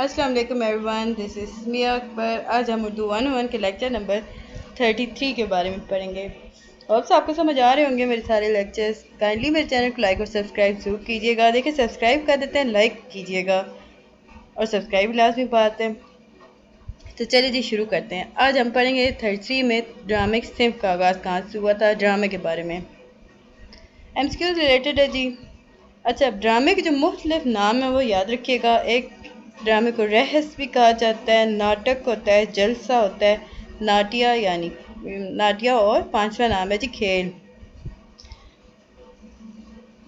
अस्सलाम वालेकुम everyone, this is मिया अकबर। आज हम उर्दू 101 के लेक्चर नंबर 33 के बारे में पढ़ेंगे। और से आपको समझ आ रहे होंगे मेरे सारे लेक्चर्स। काइंडली मेरे चैनल को लाइक और सब्सक्राइब ज़रूर कीजिएगा। देखिए सब्सक्राइब कर देते हैं, लाइक कीजिएगा और सब्सक्राइब लाजमी बात है। तो चलिए जी शुरू करते हैं। आज हम पढ़ेंगे 33 में ड्रामे के सिंफ का आगाज़ कहाँ से हुआ था, ड्रामे के बारे में। एमसीक्यू रिलेटेड है जी। अच्छा, अब ड्रामे के जो मुख्तलिफ नाम हैं वो याद रखिएगा। एक ड्रामे को रहस्य भी कहा जाता है, नाटक होता है, जलसा होता है, नाटिया यानी नाटिया, और पांचवा नाम है जी खेल।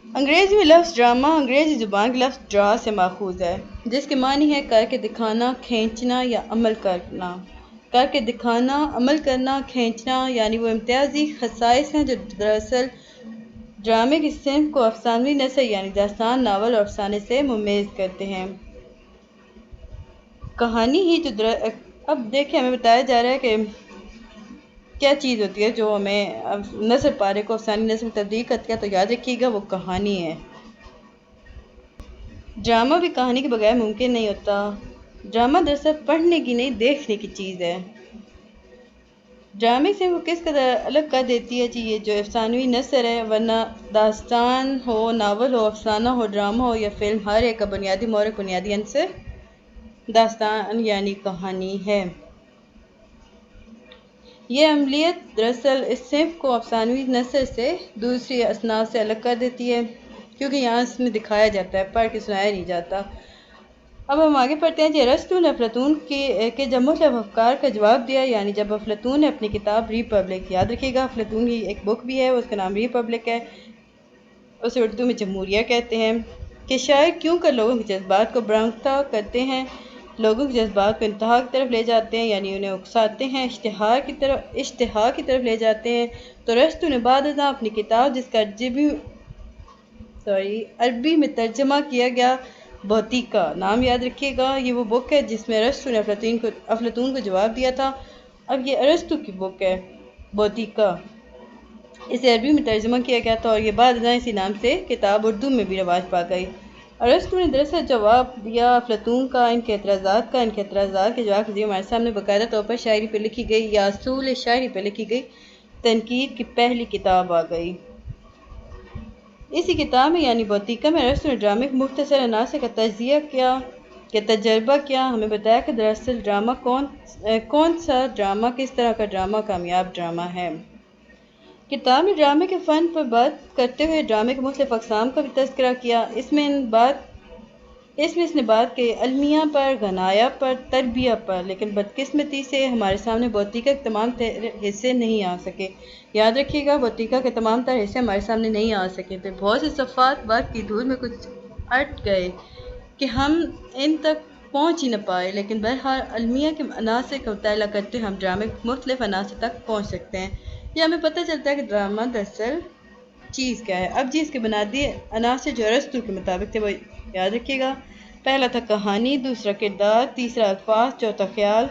अंग्रेज़ी में लफ्ज़ ड्रामा अंग्रेज़ी ज़ुबान के लफ्ज़ ड्रा से माखूज़ है, जिसके मानी है करके दिखाना, खींचना या अमल करना। करके दिखाना, अमल करना, खींचना यानी वो इम्तियाज़ी खसाइस हैं जो दरअसल ड्रामे की सिंफ को अफसानवी नसर यानी दास्तान, नावल और अफसाने से मुमेज़ करते हैं। कहानी ही जो अब देखिए हमें बताया जा रहा है कि क्या चीज़ होती है जो हमें नसर पारे को अफसानी नसर में तब्दील करती है। तो याद रखिएगा वो कहानी है। ड्रामा भी कहानी के बगैर मुमकिन नहीं होता। ड्रामा दरअसल पढ़ने की नहीं, देखने की चीज़ है। ड्रामे से वो किस कदर अलग कर देती है जी ये जो अफसानवी नसर है, वरना दास्तान हो, नावल हो, अफसाना हो, ड्रामा हो या फिल्म, हर एक का बुनियादी मोहरक, बुनियादी अंसर दास्तान यानी कहानी है। ये अमलियत दरअसल इस सिंफ को अफसानवी नसर से दूसरी असनाद से अलग कर देती है, क्योंकि यहाँ इसमें दिखाया जाता है, पढ़ के सुनाया नहीं जाता। अब हम आगे पढ़ते हैं जी। अरस्तू ने अफलातून के जब मुख्तलिफ अफकार का जवाब दिया, यानी जब अफलातून ने अपनी किताब रिपब्लिक, याद रखिएगा अफलातून की एक बुक भी है, उसका नाम रिपब्लिक है, उसे उर्दू में जमहूरिया कहते हैं, कि शायर क्यों कर लोगों के जज्बात को बरांगता करते हैं, लोगों के जज्बात को इंतहा की तरफ ले जाते हैं, यानी उन्हें उकसाते हैं, इश्तिहा की तरफ ले जाते हैं। तो अरस्तू ने बाद अपनी किताब, जिसका अरबी में तर्जमा किया गया, भौतिका नाम याद रखिएगा, ये वो बुक है जिसमें अरस्तू ने अफलातून को जवाब दिया था। अब ये अरस्तू की बुक है भौतिका, इसे अरबी में तर्जुमा किया गया था और ये बाद इसी नाम से किताब उर्दू में भी रवाज पा गई। अरस्तू ने दरअसल जवाब दिया अफलातून का, इनके एतराज़ात के जवाब के लिए हमारे सामने बाकायदा तौर पर शायरी पर लिखी गई या असूल शायरी पर लिखी गई तनकीद की पहली किताब आ गई। इसी किताब में यानी भौतिका में अरस्तू ने ड्रामे के मुख्तसर अनासर का तजिया किया, कि तजर्बा किया। हमें बताया कि दरअसल ड्रामा कौन सा ड्रामा, किस तरह का ड्रामा कामयाब ड्रामा है। किताब ने ड्रामे के फ़न पर बात करते हुए ड्रामे के मुख्तलिफ अक़साम का भी तज़किरा किया। इसमें इसने बात की अलमिया पर, गनाया पर, तरबिया पर, लेकिन बदकिस्मती से हमारे सामने भौतिका के तमाम हिस्से नहीं आ सके। याद रखिएगा भौतिका के तमाम तर हिस्से हमारे सामने नहीं आ सके थे। बहुत से सफ़ात वक्त की धूल में कुछ अट गए कि हम इन तक पहुँच ही न पाए, लेकिन बहरहाल अलमिया के अनासर का मुताला करते हम ड्रामे के मुख्तलिफ अनासर तक पहुँच सकते हैं। यह हमें पता चलता है कि ड्रामा दरअसल चीज़ क्या है। अब जी इसके बुनियादी अनासर जो अरस्तू के मुताबिक थे वो याद रखिएगा। पहला था कहानी, दूसरा किरदार, तीसरा अल्फाज, चौथा ख्याल,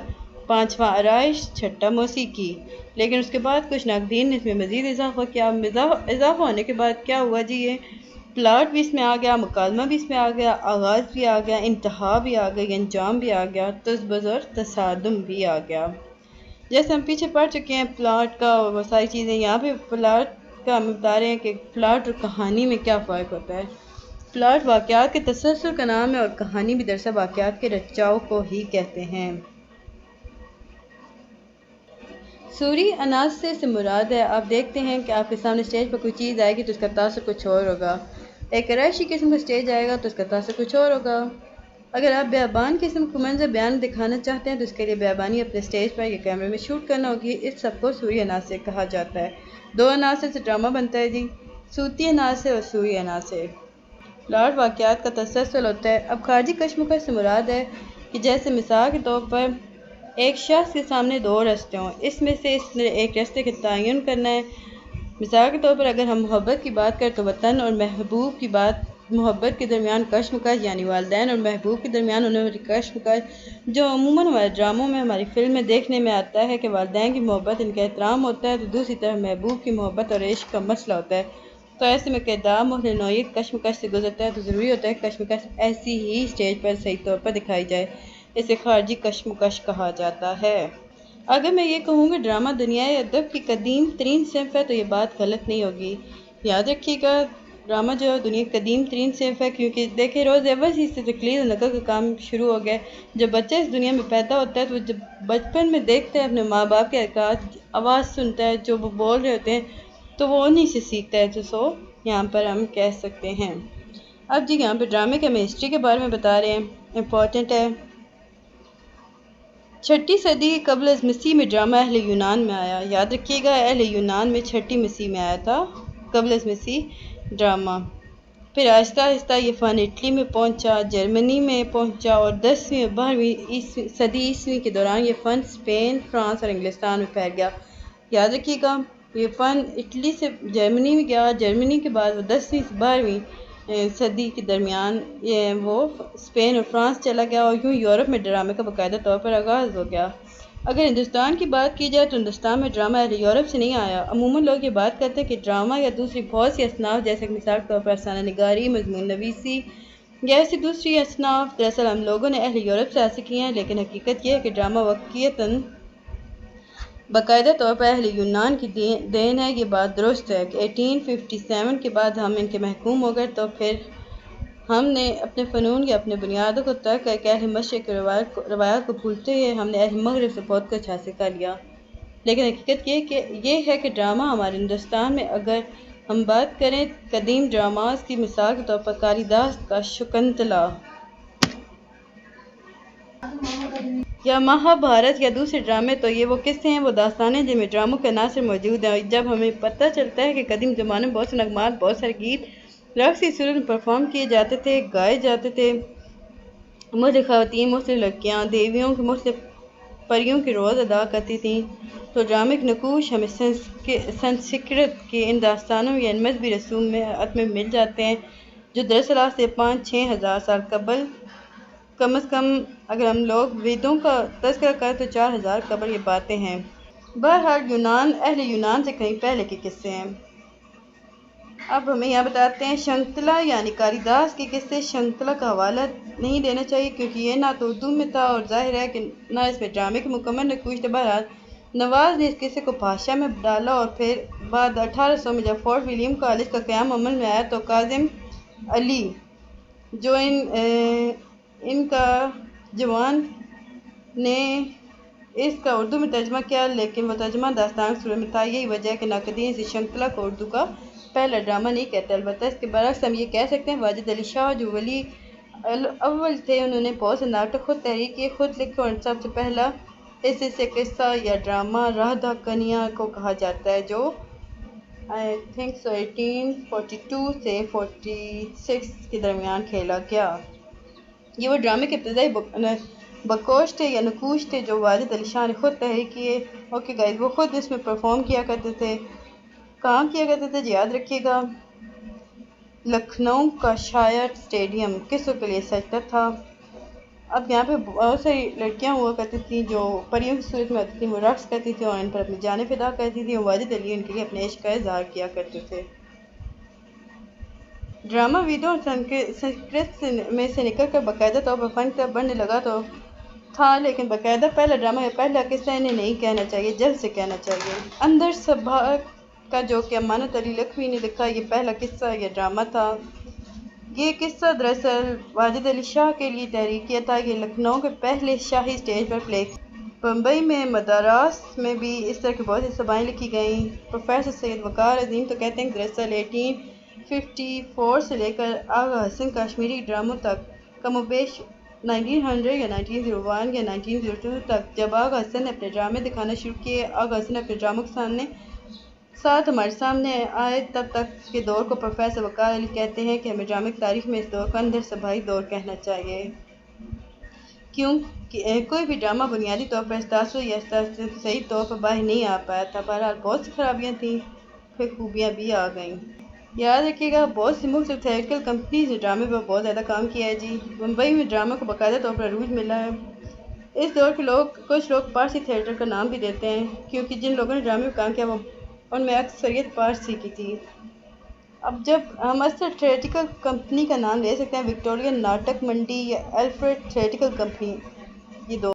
पांचवा आराइश, छठा मौसीकी। लेकिन उसके बाद कुछ नाकदीन ने इसमें मज़ीद इजाफा किया। इजाफा होने के बाद क्या हुआ जी, ये प्लाट भी इसमें आ गया, मुकालमा भी इसमें आ गया, आगाज़ भी आ गया, इंतहा भी आ गई, अंजाम भी आ गया, तज़ब्बुज़ और तसादुम भी आ गया। जैसे हम पीछे पढ़ चुके हैं प्लाट का और वो सारी चीज़ें, यहाँ पे प्लाट का हम बता रहे हैं कि प्लाट और कहानी में क्या फ़र्क होता है। प्लाट वाक़यात के तसलसल का नाम है और कहानी भी दरअसल वाक़यात के रचाव को ही कहते हैं। सूरी अनासर से मुराद है, आप देखते हैं कि आपके सामने स्टेज पर कोई चीज़ आएगी तो उसका तासुर कुछ और होगा। एक रैशी किस्म का स्टेज आएगा तो उसका तासुर कुछ और होगा। अगर आप बेअबान किस्म का मंजर बयान दिखाना चाहते हैं तो इसके लिए बेअबानी अपने स्टेज पर या कैमरे में शूट करना होगी। इस सब को सूरी अनासर कहा जाता है। दो अनासर से ड्रामा बनता है जी, सूती अनासर और सूरी अनासर। प्लाट वाक़यात का तसलसल होता है। अब खारजी कशमकश से मुराद है कि जैसे मिसाल के तौर पर एक शख्स के सामने दो रास्ते हों, इसमें से इसने एक रास्ते का तयन करना है। मिसाल के तौर पर अगर हम मोहब्बत की बात करें तो वतन और महबूब की बात, मोहब्बत के दरमियान कशमकश यानी वालिदैन और महबूब के दरमियान होने वाली कशमकश, जो अमूमन हमारे ड्रामों में, हमारी फिल्म में देखने में आता है कि वालिदैन की मोहब्बत, इनका एहतराम होता है, तो दूसरी तरफ महबूब की मोहब्बत और इश्क का मसला होता है। تو ایسے میں کردار محل نوعیت کشمکش سے گزرتا ہے تو ضروری ہوتا ہے کہ کشمکش ایسی ہی سٹیج پر صحیح طور پر دکھائی جائے، اسے خارجی کشمکش کہا جاتا ہے۔ اگر میں یہ کہوں کہ ڈرامہ دنیائے ادب کی قدیم ترین صنف ہے تو یہ بات غلط نہیں ہوگی۔ یاد رکھیے گا ڈرامہ جو دنیا کی قدیم ترین صنف ہے، کیونکہ دیکھیں روز اول ہی سے تقلید و نقل کا کام شروع ہو گیا۔ جب بچہ اس دنیا میں پیدا ہوتا ہے تو وہ جب بچپن میں دیکھتا ہے اپنے ماں باپ کے حرکات، آواز سنتا ہے جو وہ بول رہے ہوتے ہیں تو وہ انہی سے سیکھتا ہے، تو سو یہاں پر ہم کہہ سکتے ہیں۔ اب جی یہاں پہ ڈرامے کے ہم ہسٹری کے بارے میں بتا رہے ہیں، امپورٹنٹ ہے۔ 6 صدی قبل از مسیح میں ڈرامہ اہل یونان میں آیا۔ یاد رکھیے گا اہل یونان میں 6 مسیح میں آیا تھا قبل از مسیح ڈرامہ۔ پھر آہستہ آہستہ یہ فن اٹلی میں پہنچا، جرمنی میں پہنچا اور 10ویں اور 12ویں صدی عیسوی کے دوران یہ فن اسپین، فرانس اور انگلستان میں پھیل گیا۔ یاد رکھیے گا یہ فن اٹلی سے جرمنی میں گیا، جرمنی کے بعد وہ 10ویں سے 12ویں صدی کے درمیان وہ اسپین اور فرانس چلا گیا اور یوں یورپ میں ڈرامے کا باقاعدہ طور پر آغاز ہو گیا۔ اگر ہندوستان کی بات کی جائے تو ہندوستان میں ڈرامہ اہل یورپ سے نہیں آیا۔ عموماً لوگ یہ بات کرتے ہیں کہ ڈرامہ یا دوسری بہت سی اصناف جیسے کہ مثال کے طور پر افسانہ نگاری، مضمون نویسی یا ایسی دوسری اصناف دراصل ہم لوگوں نے اہل یورپ سے حاصل کی ہیں، لیکن حقیقت یہ ہے کہ ڈرامہ واقعتاً باقاعدہ طور پر اہل یونان کی دین ہے۔ یہ بات درست ہے کہ 1857 کے بعد ہم ان کے محکوم ہو گئے تو پھر ہم نے اپنے فنون یا اپنے بنیادوں کو ترک کر کے اہل مشرق کی روایات کو بھولتے ہوئے ہم نے اہل مغرب سے بہت کچھ حاصل کر لیا۔ لیکن حقیقت یہ ہے کہ ڈرامہ ہمارے ہندوستان میں اگر ہم بات کریں قدیم ڈراماز کی، مثال کے طور پر کالیداس کا شکنتلا یا مہا بھارت یا دوسرے ڈرامے، تو یہ وہ قصے ہیں، وہ داستانیں جن میں ڈراموں کے عناصر موجود ہیں۔ جب ہمیں پتہ چلتا ہے کہ قدیم زمانے میں بہت سے نغمات، بہت سارے گیت رقص کی صورت میں پرفارم کیے جاتے تھے، گائے جاتے تھے، مختلف خواتین، مختلف لڑکیاں دیویوں کے مختلف پریوں کے رول ادا کرتی تھیں، تو ڈرامک نقوش ہمیں سنسکرت کے ان داستانوں یا ان مذہبی رسومات میں مل جاتے ہیں جو دراصل آج سے 5-6 ہزار سال قبل، کم از کم اگر ہم لوگ ویدوں کا تذکرہ کریں تو 4000 قبل یہ باتیں ہیں۔ بہرحال اہل یونان سے کہیں پہلے کے قصے ہیں۔ اب ہمیں یہاں بتاتے ہیں شکنتلا یعنی کالیداس کے قصے۔ شکنتلا کا حوالہ نہیں دینا چاہیے کیونکہ یہ نہ تو اردو میں تھا اور ظاہر ہے کہ نہ اس میں ڈرامے کی مکمل نقوش تھے۔ بہرحال نواز نے اس قصے کو بھاشا میں ڈالا اور پھر بعد 1800 میں جب فورٹ ولیم کالج کا قیام عمل میں آیا تو کاظم علی جو ان کا جوان نے اس کا اردو میں ترجمہ کیا، لیکن وہ ترجمہ داستان کی صورت میں تھا۔ یہی وجہ ہے کہ ناقدین اسے شکنتلا کو اردو کا پہلا ڈرامہ نہیں کہتے۔ البتہ اس کے برعکس ہم یہ کہہ سکتے ہیں واجد علی شاہ جو ولی الاول تھے، انہوں نے بہت سے ناٹک خود تحریر کیے، خود لکھے، اور سب سے پہلا سے قصہ یا ڈرامہ رادھا کنیا کو کہا جاتا ہے جو I think so 1842 سے 46 کے درمیان کھیلا گیا۔ یہ وہ ڈرامے کے ابتدائی بکوش تھے یا نقوش تھے جو واجد علی شاہ نے خود تحریر کیے۔ اوکے گائز، وہ خود اس میں پرفارم کیا کرتے تھے۔ کہاں کیا کرتے تھے یاد رکھیے گا، لکھنؤ کا شاعر اسٹیڈیم قصوں کے لیے سجتا تھا۔ اب یہاں پہ بہت ساری لڑکیاں ہوا کرتی تھیں جو پریوں کی صورت میں آتی تھیں، وہ رقص کرتی تھیں اور ان پر اپنی جانیں فدا کرتی تھیں، اور واجد علی ان کے لیے اپنے عشق کا اظہار کیا کرتے تھے۔ ڈرامہ ویدوں اور سنسکرت میں سے نکل کر باقاعدہ طور پر فن کی طرف بڑھنے لگا تو تھا، لیکن باقاعدہ پہلا ڈرامہ یا پہلا قصہ انہیں نہیں کہنا چاہیے، جلد سے کہنا چاہیے۔ اندر صبا کا جو کہ امانت علی لکھوی نے لکھا یہ پہلا قصہ یا ڈرامہ تھا۔ یہ قصہ دراصل واجد علی شاہ کے لیے تحریر کیا تھا۔ یہ لکھنؤ کے پہلے شاہی اسٹیج پر پلے کیا۔ بمبئی میں مدراس میں بھی اس طرح کی بہت سی سبائیں لکھی گئیں۔ پروفیسر سید وقار عظیم تو کہتے ہیں کہ دراصل 1854 سے لے کر آغا حسن کشمیری ڈراموں تک کم و بیش 1900 یا 1901 یا 1902 تک جب آغا حسن نے اپنے ڈرامے دکھانا شروع کیے، آغا حسن اپنے ڈراموں کے ساتھ ہمارے سامنے آئے، تب تک کے دور کو پروفیسر وقار علی کہتے ہیں کہ ہمیں ڈرامے کی تاریخ میں اس دور کو اندر صبائی دور کہنا چاہیے، کیونکہ کوئی بھی ڈرامہ بنیادی طور پر اس تاثر یا اس صحیح طور پر باہر نہیں آ پایا تھا۔ بہرحال بہت سی خرابیاں تھیں، پھر خوبیاں بھی آ گئیں۔ یاد رکھیے گا بہت سی مختلف تھیٹریکل کمپنیز نے ڈرامے پر بہت زیادہ کام کیا ہے جی۔ ممبئی میں ڈرامے کو باقاعدہ طور پر عروج ملا ہے۔ اس دور کے کچھ لوگ پارسی تھیٹر کا نام بھی دیتے ہیں کیونکہ جن لوگوں نے ڈرامے میں کام کیا ان میں اکثریت پارسی کی تھی۔ اب جب ہم اصل تھیٹریکل کمپنی کا نام لے سکتے ہیں وکٹورین ناٹک منڈی یا الفریڈ تھیٹریکل کمپنی، یہ دو